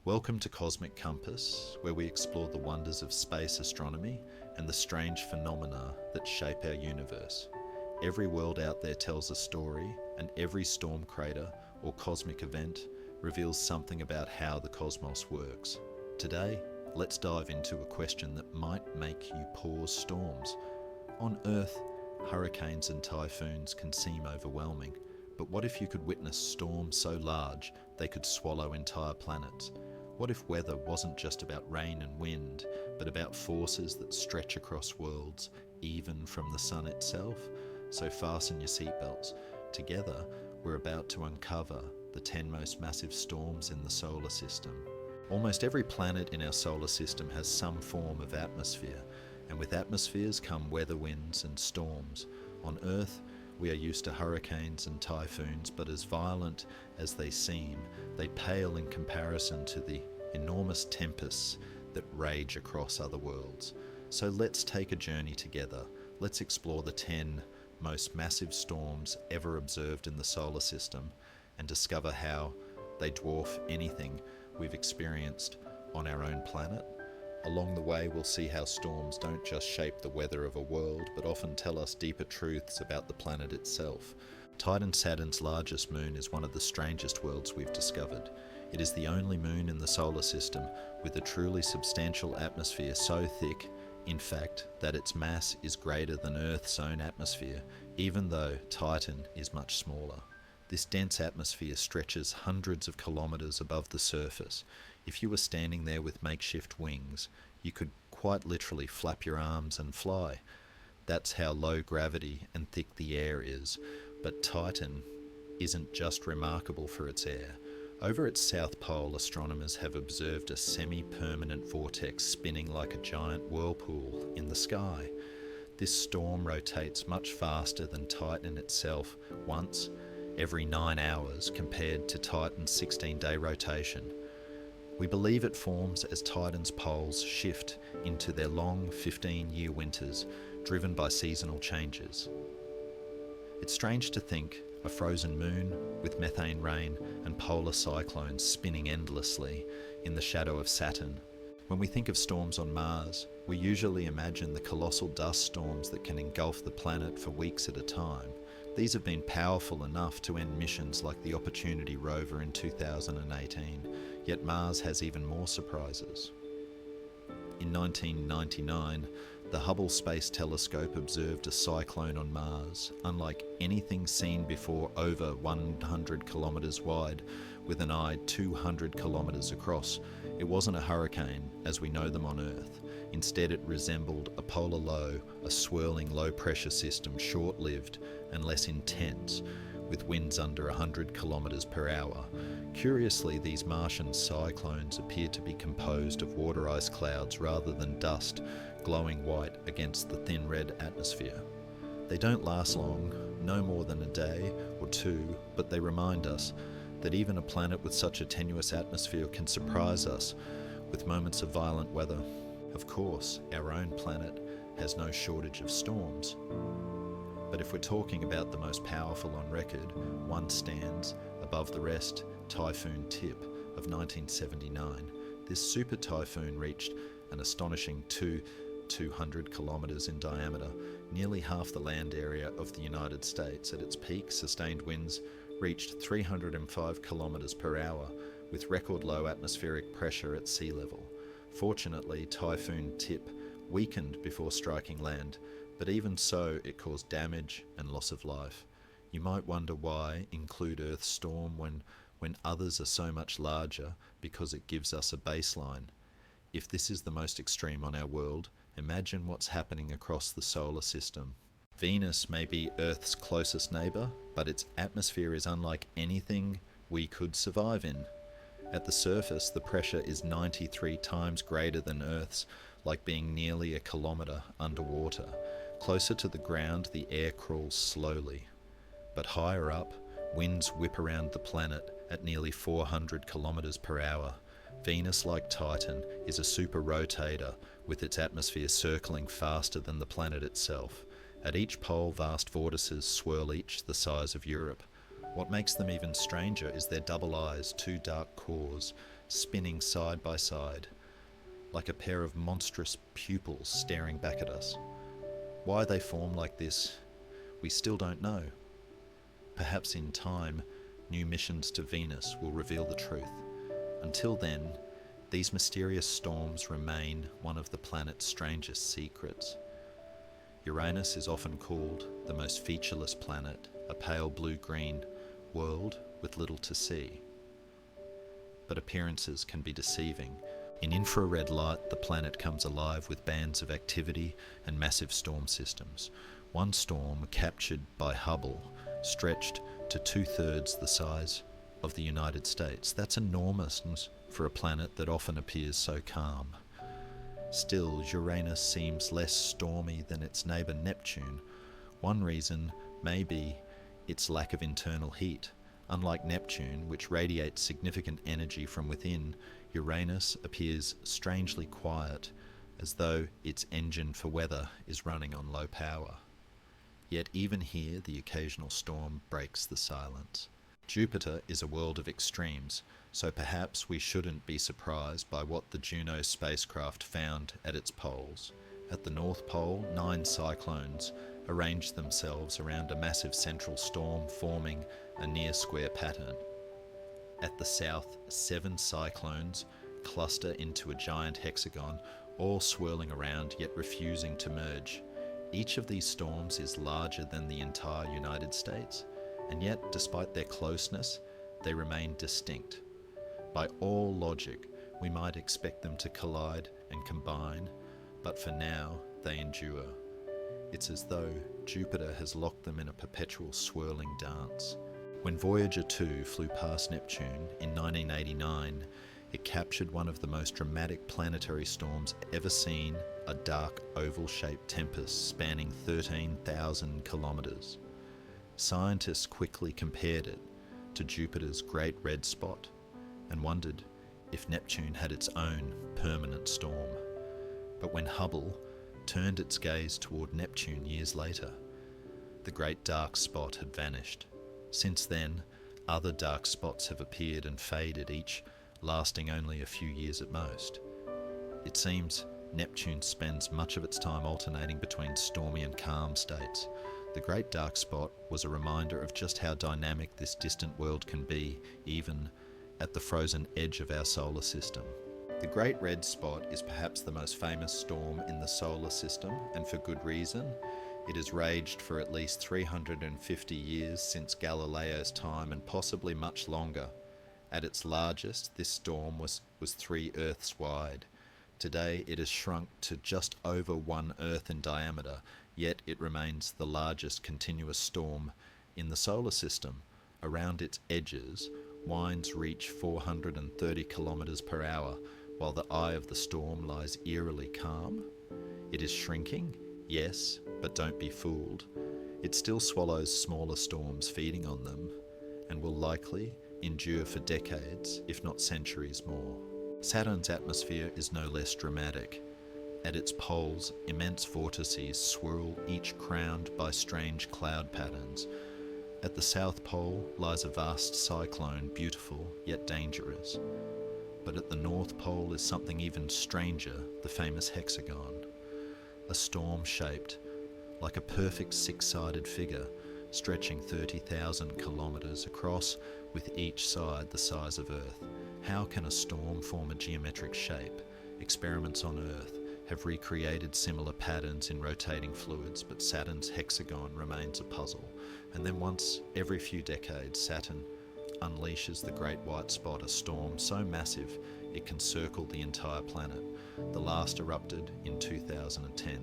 Welcome to Cosmic Compass, where we explore the wonders of space astronomy and the strange phenomena that shape our universe. Every world out there tells a story, and every storm crater or cosmic event reveals something about how the cosmos works. Today, let's dive into a question that might make you pause storms. On Earth, hurricanes and typhoons can seem overwhelming, but what if you could witness storms so large they could swallow entire planets? What if weather wasn't just about rain and wind, but about forces that stretch across worlds, even from the sun itself? So fasten your seatbelts. Together, we're about to uncover the 10 most massive storms in the solar system. Almost every planet in our solar system has some form of atmosphere, and with atmospheres come weather winds and storms. On Earth, we are used to hurricanes and typhoons, but as violent as they seem, they pale in comparison to the enormous tempests that rage across other worlds. So let's take a journey together. Let's explore the 10 most massive storms ever observed in the solar system and discover how they dwarf anything we've experienced on our own planet. Along the way, we'll see how storms don't just shape the weather of a world, but often tell us deeper truths about the planet itself. Titan, Saturn's largest moon, is one of the strangest worlds we've discovered. It is the only moon in the solar system with a truly substantial atmosphere so thick, in fact, that its mass is greater than Earth's own atmosphere, even though Titan is much smaller. This dense atmosphere stretches hundreds of kilometres above the surface. If you were standing there with makeshift wings, you could quite literally flap your arms and fly. That's how low gravity and thick the air is. But Titan isn't just remarkable for its air. Over its south pole, astronomers have observed a semi-permanent vortex spinning like a giant whirlpool in the sky. This storm rotates much faster than Titan itself, once every 9 hours, compared to Titan's 16-day rotation. We believe it forms as Titan's poles shift into their long 15-year winters, driven by seasonal changes. It's strange to think a frozen moon with methane rain and polar cyclones spinning endlessly in the shadow of Saturn. When we think of storms on Mars, we usually imagine the colossal dust storms that can engulf the planet for weeks at a time. These have been powerful enough to end missions like the Opportunity rover in 2018, yet Mars has even more surprises. In 1999, the Hubble Space Telescope observed a cyclone on Mars, unlike anything seen before, over 100 kilometres wide, with an eye 200 kilometres across. It wasn't a hurricane, as we know them on Earth. Instead, it resembled a polar low, a swirling low-pressure system, short-lived and less intense, with winds under 100 kilometres per hour. Curiously, these Martian cyclones appear to be composed of water ice clouds rather than dust, glowing white against the thin red atmosphere. They don't last long, no more than a day or two, but they remind us that even a planet with such a tenuous atmosphere can surprise us with moments of violent weather. Of course, our own planet has no shortage of storms. But if we're talking about the most powerful on record, one stands above the rest: Typhoon Tip of 1979. This super typhoon reached an astonishing 200 kilometres in diameter, nearly half the land area of the United States. At its peak, sustained winds reached 305 kilometres per hour, with record low atmospheric pressure at sea level. Fortunately, Typhoon Tip weakened before striking land, but even so, it caused damage and loss of life. You might wonder why include Earth's storm when others are so much larger, because it gives us a baseline. If this is the most extreme on our world, imagine what's happening across the solar system. Venus may be Earth's closest neighbour, but its atmosphere is unlike anything we could survive in. At the surface, the pressure is 93 times greater than Earth's, like being nearly a kilometre underwater. Closer to the ground, the air crawls slowly. But higher up, winds whip around the planet at nearly 400 kilometres per hour. Venus, like Titan, is a super rotator, with its atmosphere circling faster than the planet itself. At each pole, vast vortices swirl, each the size of Europe. What makes them even stranger is their double eyes, two dark cores, spinning side by side, like a pair of monstrous pupils staring back at us. Why they form like this, we still don't know. Perhaps in time, new missions to Venus will reveal the truth. Until then, these mysterious storms remain one of the planet's strangest secrets. Uranus is often called the most featureless planet, a pale blue-green world with little to see. But appearances can be deceiving. In infrared light, the planet comes alive with bands of activity and massive storm systems. One storm, captured by Hubble, stretched to 2/3 the size of the United States. That's enormous for a planet that often appears so calm. Still, Uranus seems less stormy than its neighbour Neptune. One reason may be its lack of internal heat. Unlike Neptune, which radiates significant energy from within, Uranus appears strangely quiet, as though its engine for weather is running on low power. Yet even here, the occasional storm breaks the silence. Jupiter is a world of extremes, so perhaps we shouldn't be surprised by what the Juno spacecraft found at its poles. At the North Pole, 9 cyclones arrange themselves around a massive central storm, forming a near-square pattern. At the south, 7 cyclones cluster into a giant hexagon, all swirling around yet refusing to merge. Each of these storms is larger than the entire United States, and yet, despite their closeness, they remain distinct. By all logic, we might expect them to collide and combine, but for now, they endure. It's as though Jupiter has locked them in a perpetual swirling dance. When Voyager 2 flew past Neptune in 1989, it captured one of the most dramatic planetary storms ever seen, a dark oval-shaped tempest spanning 13,000 kilometres. Scientists quickly compared it to Jupiter's Great Red Spot and wondered if Neptune had its own permanent storm. But when Hubble turned its gaze toward Neptune years later, the Great Dark Spot had vanished. Since then, other dark spots have appeared and faded, each lasting only a few years at most. It seems Neptune spends much of its time alternating between stormy and calm states. The Great Dark Spot was a reminder of just how dynamic this distant world can be, even at the frozen edge of our solar system. The Great Red Spot is perhaps the most famous storm in the solar system, and for good reason. It has raged for at least 350 years since Galileo's time, and possibly much longer. At its largest, this storm was 3 Earths wide. Today it has shrunk to just over 1 Earth in diameter, yet it remains the largest continuous storm in the solar system. Around its edges, winds reach 430 kilometers per hour, while the eye of the storm lies eerily calm. It is shrinking, yes, but don't be fooled. It still swallows smaller storms feeding on them, and will likely endure for decades, if not centuries more. Saturn's atmosphere is no less dramatic. At its poles, immense vortices swirl, each crowned by strange cloud patterns. At the South Pole lies a vast cyclone, beautiful yet dangerous. But at the North Pole is something even stranger, the famous hexagon. A storm shaped like a perfect 6-sided figure, stretching 30,000 kilometres across, with each side the size of Earth. How can a storm form a geometric shape? Experiments on Earth have recreated similar patterns in rotating fluids, but Saturn's hexagon remains a puzzle. And then once every few decades, Saturn unleashes the Great White Spot, a storm so massive it can circle the entire planet. The last erupted in 2010,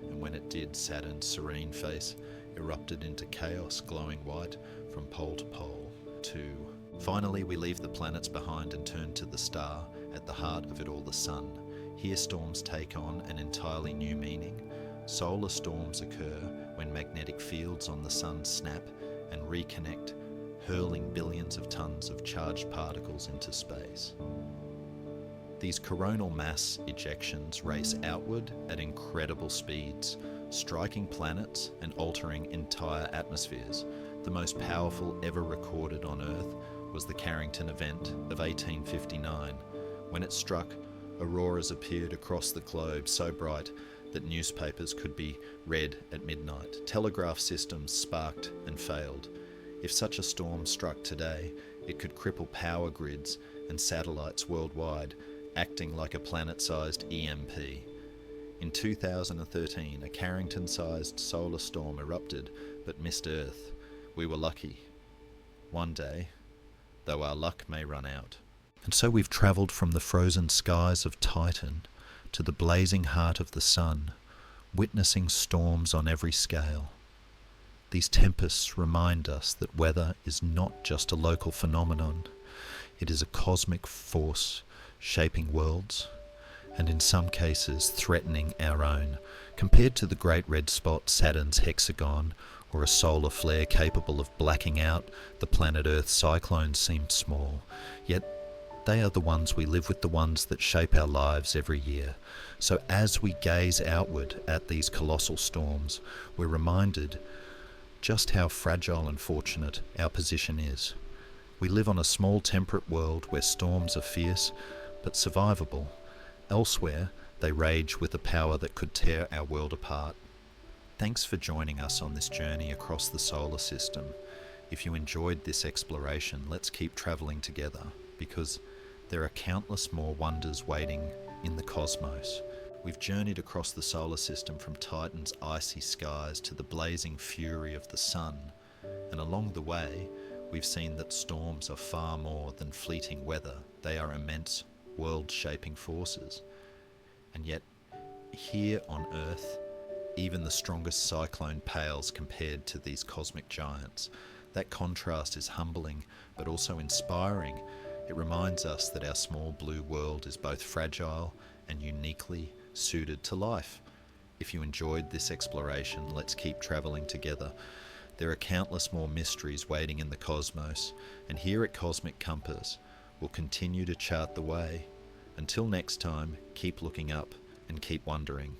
and when it did, Saturn's serene face erupted into chaos, glowing white from pole to pole. Finally, we leave the planets behind and turn to the star at the heart of it all, the Sun. Here storms take on an entirely new meaning. Solar storms occur when magnetic fields on the Sun snap and reconnect, hurling billions of tons of charged particles into space. These coronal mass ejections race outward at incredible speeds, striking planets and altering entire atmospheres. The most powerful ever recorded on Earth was the Carrington event of 1859, When it struck, auroras appeared across the globe so bright that newspapers could be read at midnight. Telegraph systems sparked and failed. If such a storm struck today, it could cripple power grids and satellites worldwide, acting like a planet-sized EMP. In 2013, a Carrington-sized solar storm erupted but missed Earth. We were lucky. One day, though our luck may run out. And so we've travelled from the frozen skies of Titan to the blazing heart of the sun, witnessing storms on every scale. These tempests remind us that weather is not just a local phenomenon. It is a cosmic force shaping worlds, and in some cases threatening our own. Compared to the great red spot, Saturn's hexagon, or a solar flare capable of blacking out the planet Earth's cyclones seem small, yet they are the ones we live with, the ones that shape our lives every year. So as we gaze outward at these colossal storms, we're reminded just how fragile and fortunate our position is. We live on a small temperate world where storms are fierce but survivable. Elsewhere, they rage with a power that could tear our world apart. Thanks for joining us on this journey across the solar system. If you enjoyed this exploration, let's keep travelling together, because there are countless more wonders waiting in the cosmos. We've journeyed across the solar system from Titan's icy skies to the blazing fury of the sun, and along the way, we've seen that storms are far more than fleeting weather. They are immense, world-shaping forces. And yet, here on Earth, even the strongest cyclone pales compared to these cosmic giants. That contrast is humbling, but also inspiring. It reminds us that our small blue world is both fragile and uniquely suited to life. If you enjoyed this exploration, let's keep travelling together. There are countless more mysteries waiting in the cosmos, and here at Cosmic Compass, we'll continue to chart the way. Until next time, keep looking up and keep wondering.